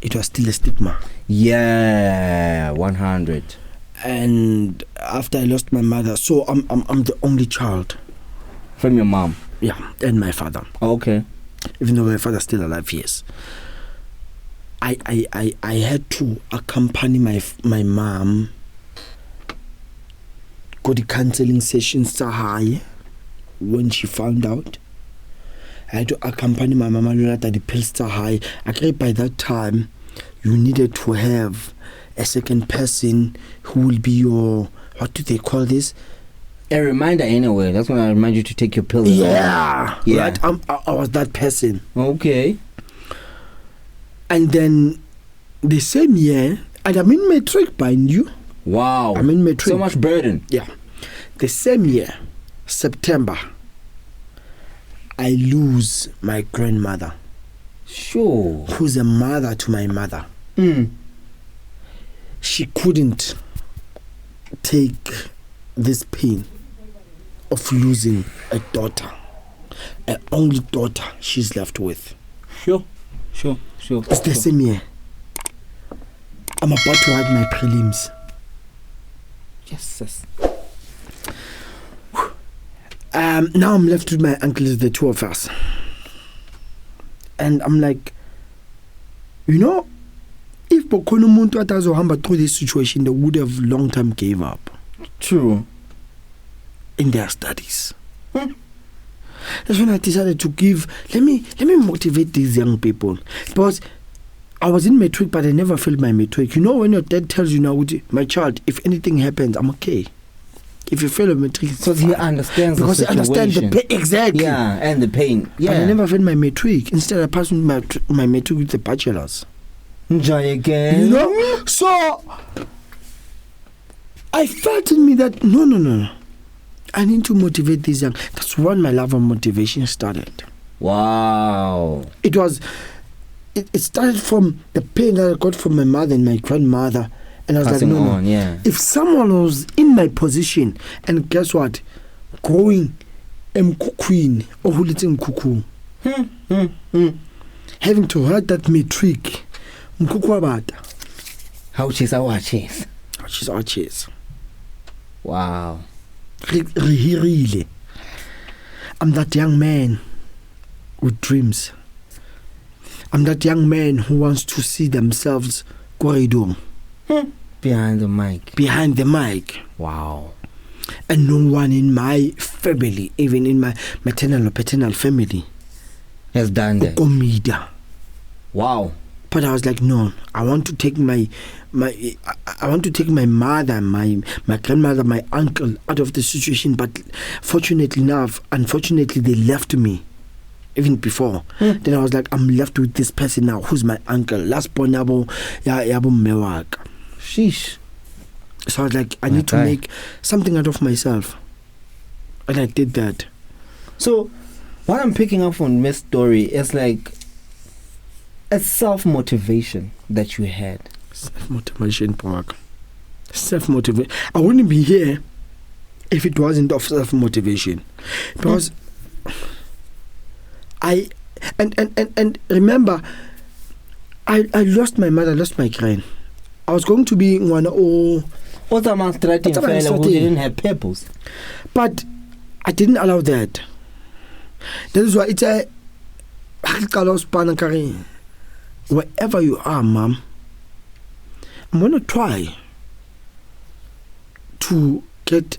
S3: it was still a stigma.
S4: Yeah, 100.
S3: And after I lost my mother, so I'm the only child.
S4: From your mom?
S3: Yeah, and my father.
S4: Okay.
S3: Even though my father's still alive, yes. I had to accompany my mom go to counseling sessions high when she found out. I had to accompany my mama at the pills high. I think by that time you needed to have a second person who will be your, what do they call this?
S4: A reminder anyway. That's when I remind you to take your pills.
S3: Yeah.
S4: Right.
S3: I was that person.
S4: Okay.
S3: And then the same year, and I'm in matric, mind you.
S4: Wow.
S3: I'm in matric.
S4: So much burden.
S3: Yeah. The same year, September, I lose my grandmother.
S4: Sure.
S3: Who's a mother to my mother. She couldn't take this pain of losing a daughter, an only daughter she's left with.
S4: Sure.
S3: It's the same year. I'm about to write my prelims.
S4: Yes.
S3: Now I'm left with my uncles, the two of us. And I'm like, you know, if Bokono Muntu atazohamba through this situation, they would have long time gave up.
S4: True.
S3: In their studies. That's when I decided to give, let me motivate these young people. Because I was in matric, but I never failed my matric. You know, when your dad tells you now, my child, if anything happens, I'm okay. If you fail a matric,
S4: because he understands
S3: because
S4: the situation.
S3: He understands the pain. Exactly.
S4: Yeah, and the pain. Yeah.
S3: But I never failed my matric. Instead, I passed my matric with the bachelor's.
S4: Enjoy again.
S3: You know? So, I felt in me that, no. I need to motivate these young. That's when my love of motivation started.
S4: Wow.
S3: It started from the pain that I got from my mother and my grandmother. And I was
S4: passing
S3: like, no.
S4: Yeah.
S3: If someone was in my position, and guess what? Growing Mkukwini or Hulitin Kuku. Having to write that matric. Mkukwabata.
S4: How she's our chase.
S3: She's our chase.
S4: Wow.
S3: Really. I'm that young man with dreams. I'm that young man who wants to see themselves corridor.
S4: Behind the mic. Wow.
S3: And no one in my family, even in my maternal or paternal family,
S4: has done that.
S3: Wow. But I was like, no, I want to take my mother, my grandmother, my uncle out of the situation. But unfortunately, they left me. Even before. Then I was like, I'm left with this person now, who's my uncle. Last born yabo mewaka.
S4: Sheesh.
S3: So I was like, I need to make something out of myself. And I did that.
S4: So what I'm picking up from Miss story is like, a self-motivation that you had?
S3: Self-motivation, Park. Self-motivation. I wouldn't be here if it wasn't of self-motivation. Because I remember, I lost my mother, I lost my grand. I was going to be one who
S4: didn't have purpose.
S3: But I didn't allow that. That is why it's a wherever you are, Mom, I'm gonna try to get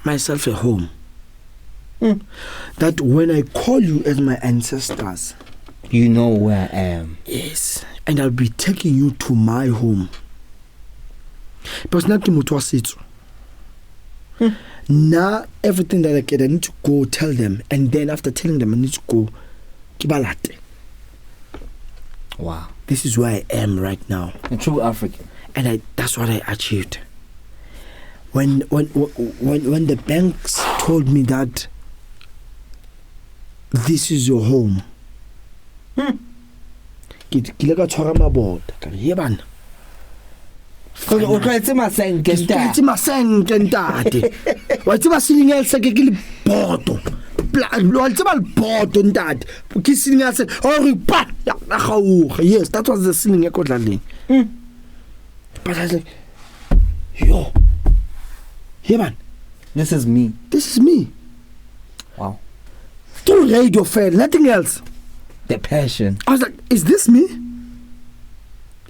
S3: myself a home. That when I call you as my ancestors,
S4: you know where I am.
S3: Yes, and I'll be taking you to my home. Because now everything that I get, I need to go tell them, and then after telling them, I need to go kibalate.
S4: Wow,
S3: this is where I am right now.
S4: A true African,
S3: and that's what I achieved. When the banks told me that this is your home,
S4: o tlwaetse masenke
S3: ntate wa tseba siling ya seke ke le boto wa tseba le boto ntate ke siling ya se o pa ya gaoga. Yes, that was the siling ya kotlaleng. But I was like, yo, yeah man,
S4: this is me.
S3: Wow. To radio fair, nothing else.
S4: The passion.
S3: I was like, is this me?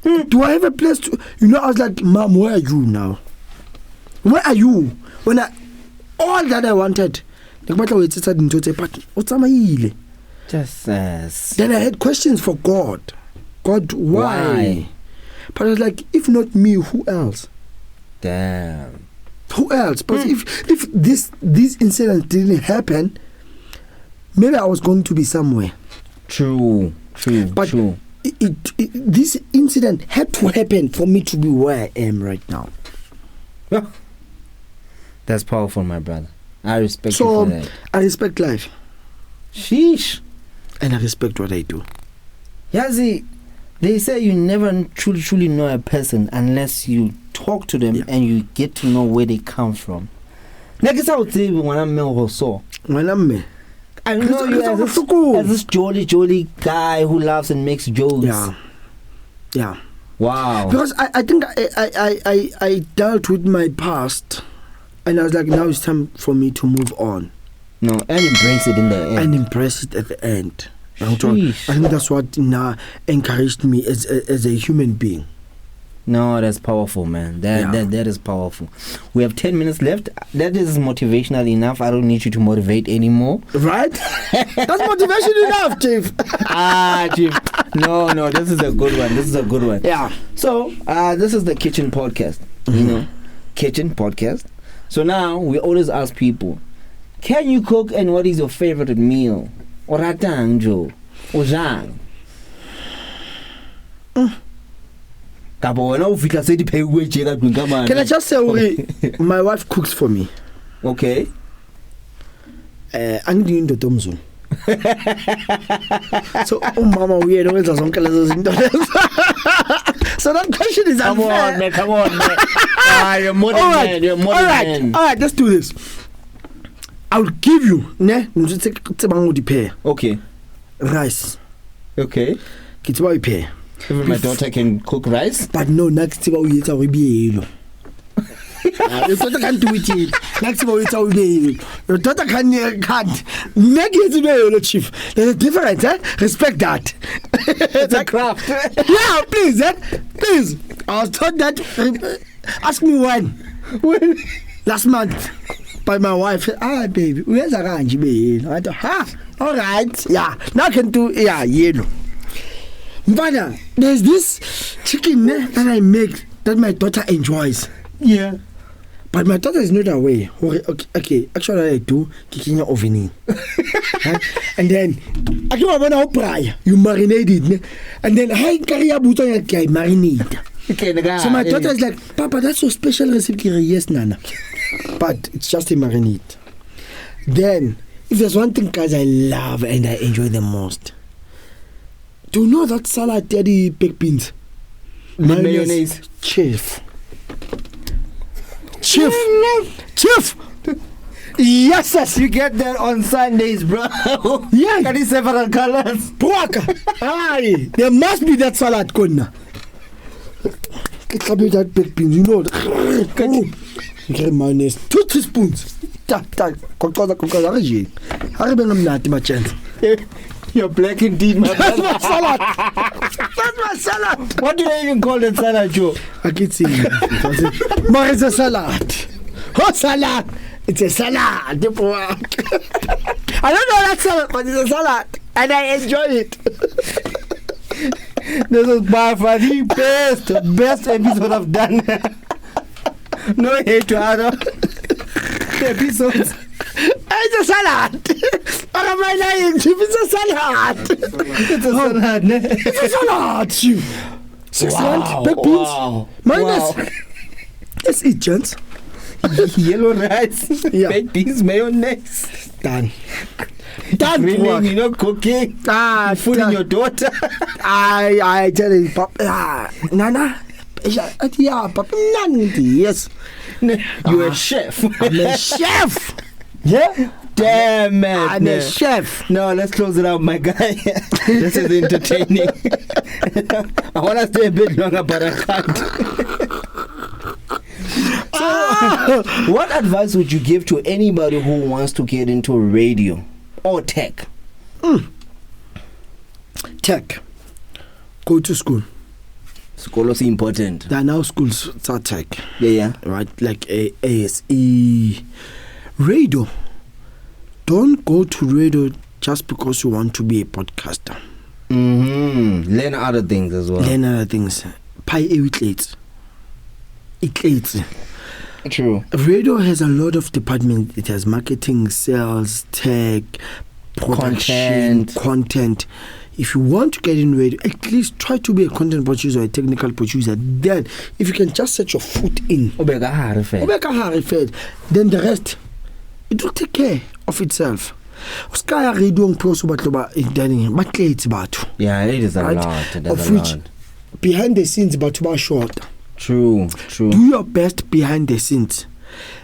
S3: Do I have a place to... I was like, Mom, where are you now? Where are you? When all that I wanted,
S4: just
S3: then I had questions for God. God, why? But I was like, if not me, who else?
S4: Damn.
S3: Who else? But if this incident didn't happen, maybe I was going to be somewhere.
S4: True.
S3: This incident had to happen for me to be where I am right now.
S4: Yeah. That's powerful, my brother. I respect you for that.
S3: I respect life.
S4: Sheesh.
S3: And I respect what I do.
S4: Yazi, they say you never truly know a person unless you talk to them and you get to know where they come from. I know you as this jolly guy who laughs and makes jokes.
S3: Yeah.
S4: Wow.
S3: Because I think I dealt with my past, and I was like, now it's time for me to move on.
S4: No, and embrace it in the end.
S3: And embrace it at the end. I think that's what now encouraged me as a human being.
S4: No, that's powerful, man. That is powerful. We have 10 minutes left. That is motivational enough. I don't need you to motivate anymore.
S3: Right? That's motivation enough, Chief.
S4: Chief. No, this is a good one.
S3: Yeah.
S4: So, this is the kitchen podcast. Kitchen podcast. So now, we always ask people, can you cook and what is your favorite meal? Oratang, Joe. Ojang. Can
S3: I just say, my wife cooks for me.
S4: Okay.
S3: I'm doing the domzo. So, Mama, we are always on colors. So that question is unfair.
S4: Come on, man. You're more than man.
S3: All right, let's do this. I'll give you,
S4: okay,
S3: rice.
S4: Okay.
S3: Even
S4: my daughter can cook rice.
S3: But no, next time we eat our baby. Your daughter can't do it. Next time we eat our baby. Your daughter can't. Make it Chief. There's a difference, eh? Respect that.
S4: It's a craft.
S3: Yeah, please, please. I was told that. Ask me when. Last month. By my wife. Baby, where's a ranch, baby? I thought, all right. Yeah, now I can do. Yeah, yellow. But there's this chicken that I make that my daughter enjoys.
S4: Yeah.
S3: But my daughter is not aware. Okay. Actually, I do kicking your oven. And then I can have an fry. You marinate it. And then I carry a button and marinate. So my daughter is like, Papa, that's your special recipe. Yes, Nana. But it's just a marinade. Then, if there's one thing, guys, I love and I enjoy the most, Do you know that salad, the baked beans?
S4: Mayonnaise.
S3: Chef. Yes,
S4: You get that on Sundays, bro.
S3: Yeah.
S4: Got several colors.
S3: Aye, there must be that salad, Kona. Get that baked beans, you know. Get mayonnaise. 2 teaspoons.
S4: You're black indeed, my
S3: That's
S4: brother.
S3: my salad. That's my salad.
S4: What do they even call that salad, Joe?
S3: I can see it. But it's a salad. Oh, salad. It's a salad. I don't know that salad, but it's a salad. And I enjoy it.
S4: This is by far the best episode I've done. No hate to other episodes.
S3: It's a salad. What am I lying? It's a salad.
S4: It's a salad.
S3: It's a salad. 6 rand, baked beans. Minus. Let's eat, gents.
S4: Yellow rice,
S3: Yeah.
S4: baked beans, mayonnaise.
S3: Done.
S4: Grilling, you know, cooking. Food in your daughter.
S3: I tell you, Papa. Nana. Yeah, Papa. Yes.
S4: You're a chef.
S3: I'm a chef.
S4: Yeah? Damn it.
S3: I'm a chef.
S4: No, let's close it out, my guy. This is entertaining. I want to stay a bit longer, but I can't. So, what advice would you give to anybody who wants to get into radio or tech?
S3: Tech. Go to school.
S4: School is important.
S3: There are now schools that are tech.
S4: Yeah.
S3: Right? Like ASE. Radio. Don't go to radio just because you want to be a podcaster.
S4: Learn other things as well.
S3: Learn other things. It
S4: True.
S3: Radio has a lot of departments. It has marketing, sales, tech, production, content. If you want to get in radio, at least try to be a content producer or a technical producer. Then, if you can just set your foot in, then the rest, it will take care of itself. Yeah, it
S4: is a lot.
S3: Of which, behind the scenes, but short.
S4: True.
S3: Do your best behind the scenes.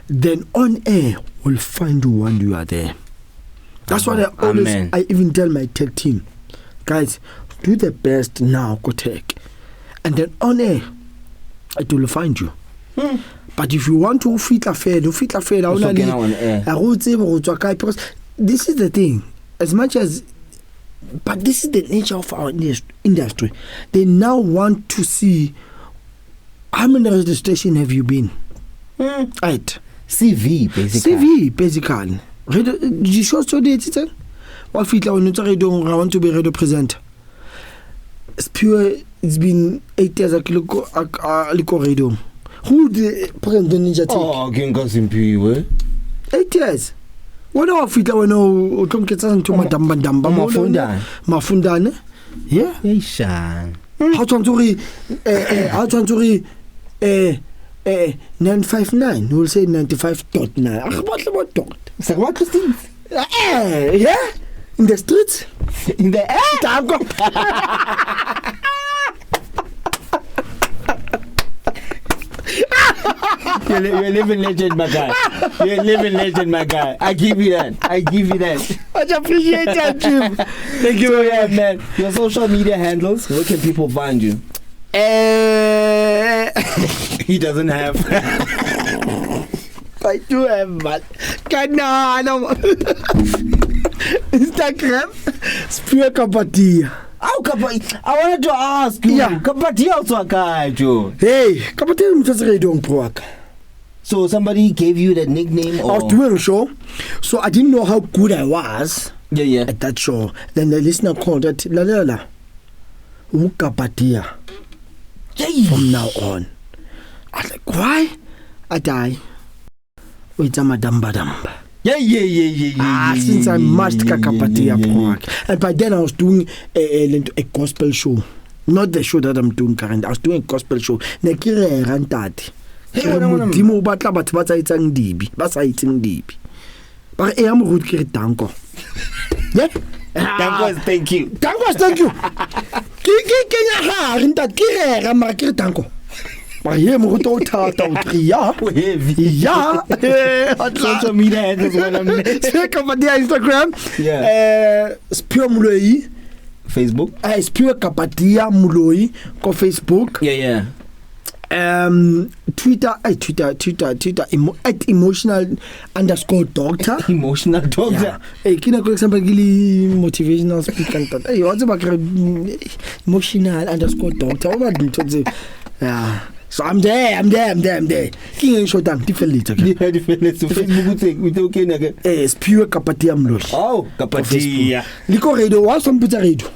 S3: Then on air, we'll find you when you are there. That's what I even tell my tech team. Guys, do the best now, go tech. And then on air, it will find you. But if you want to fit a fair, because this is the thing. As much as, but this is the nature of our industry. They now want to see how many radio stations have you been? Right.
S4: CV,
S3: basically. Radio, you show so it's what fit la on radio, I want to be radio presenter. It's pure. It's been 8 years ago radio. Who the present ninja take?
S4: Oh, Mpho.
S3: 8 years. What are fit when no come get into mafundane? Yeah. How to read 959, we'll say 95.9. What dot?
S4: So what is this?
S3: Yeah? In the streets?
S4: In the air? You're living legend, my guy. You're living legend, my guy. I give you that. I appreciate that, Jim. Thank you very much, man. Your social media handles, where can people find you? He doesn't have.
S3: I do have, but I don't. Instagram, Spear Gabhadiya.
S4: Oh, Gabhadiya. I wanted to ask you.
S3: Yeah.
S4: Gabhadiya also a guy, Joe.
S3: Hey, Gabhadiya is radio on.
S4: So somebody gave you that nickname? Or?
S3: I was doing a show, so I didn't know how good I was.
S4: Yeah.
S3: At that show. Then the listener called that La Gabhadiya. From now on. I was like, why? I die. Wait, I'm a damba.
S4: Yeah.
S3: Since I must Gabhadiya. And by then I was doing a gospel show. Not the show that I'm doing currently. I was doing a gospel show. Nekire rantati. Modimo batla batho ba tsaitsang dibi, ba sa itseng dibi. Ba re e ya mo rut ke re tanko. Yeah?
S4: Danko, thank you.
S3: Danko, thank you. Kenya ha rinta kirera mara kire Danko. Ma ye mo to ta ya. Ya.
S4: Social media handles when I'm
S3: check up on the Instagram.
S4: Yeah.
S3: Spio Moloi.
S4: Facebook.
S3: Spio Gabhadiya Moloi ko Facebook.
S4: Yeah.
S3: Twitter at emotional_doctor.
S4: Emotional doctor.
S3: Hey, kina for example gili motivational speaker and hey, what's about emotional_doctor? Yeah. So I'm there. King and show down different. So
S4: Facebook we okay nigga.
S3: It's pure Gabhadiya Moloi.
S4: Oh, Gabhadiya.
S3: Liko radio, what's on pizza radio?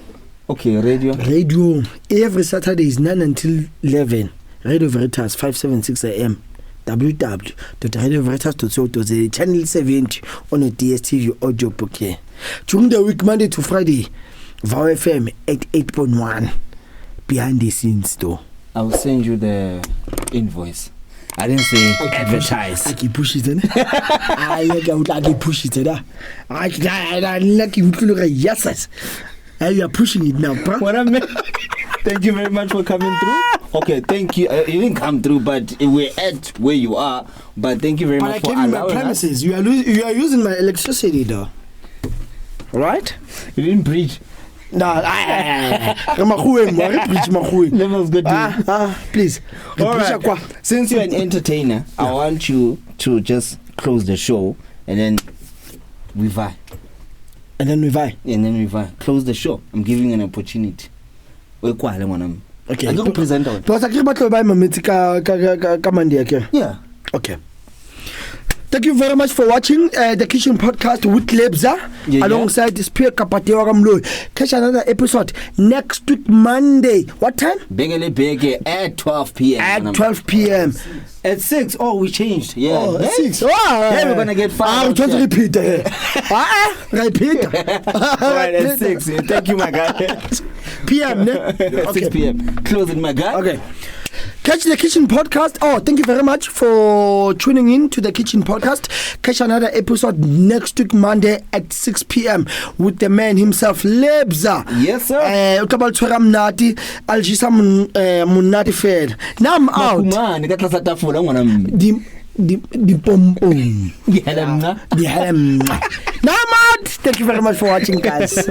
S4: Okay, radio.
S3: Radio every Saturday is 9 until 11. Radio Veritas 576 AM. www.radioveritas.co.za channel 70 on a DSTV audio book here. During the week, Monday to Friday, VOW FM 88.1. Behind the scenes though.
S4: I will send you the invoice. I didn't say advertise.
S3: I keep push it in. I like push it in. I like yes. You are pushing it now, bro.
S4: What I meant. Thank you very much for coming through. Okay, thank you. You didn't come through, but we're at where you are. But thank you very much for allowing us.
S3: But I gave you my premises. You are using my electricity, though. Right?
S4: You didn't breach.
S3: No, please.
S4: All right. Since you're an entertainer, I want you to just close the show and then revive. Close the show. I'm giving you an opportunity. Okay. I don't present it.
S3: Because I can't buy my Monday.
S4: Yeah.
S3: Okay. Thank you very much for watching the Kitchen Podcast with Lebza alongside this Spio Gabhadiya Moloi. Catch another episode next week Monday. What time?
S4: Bigely at 12 p.m.
S3: At 12 p.m.
S4: At 6. Oh, we changed. Yeah.
S3: Oh, at 6. Oh,
S4: yeah, we're gonna get 5.
S3: I'm trying to repeat. Repeat.
S4: All right, at 6. Thank you, my guy.
S3: PM.
S4: Okay. 6 p.m. Close it, my guy.
S3: Okay. Catch the Kitchen Podcast. Oh, thank you very much for tuning in to the Kitchen Podcast. Catch another episode next week Monday at 6 p.m. with the man himself, Lebza.
S4: Yes, sir.
S3: Utabal Twera Mnati, Aljisa Munati Fed. Now I'm out. The pom pom. Now I'm out. Thank you very much for watching, guys.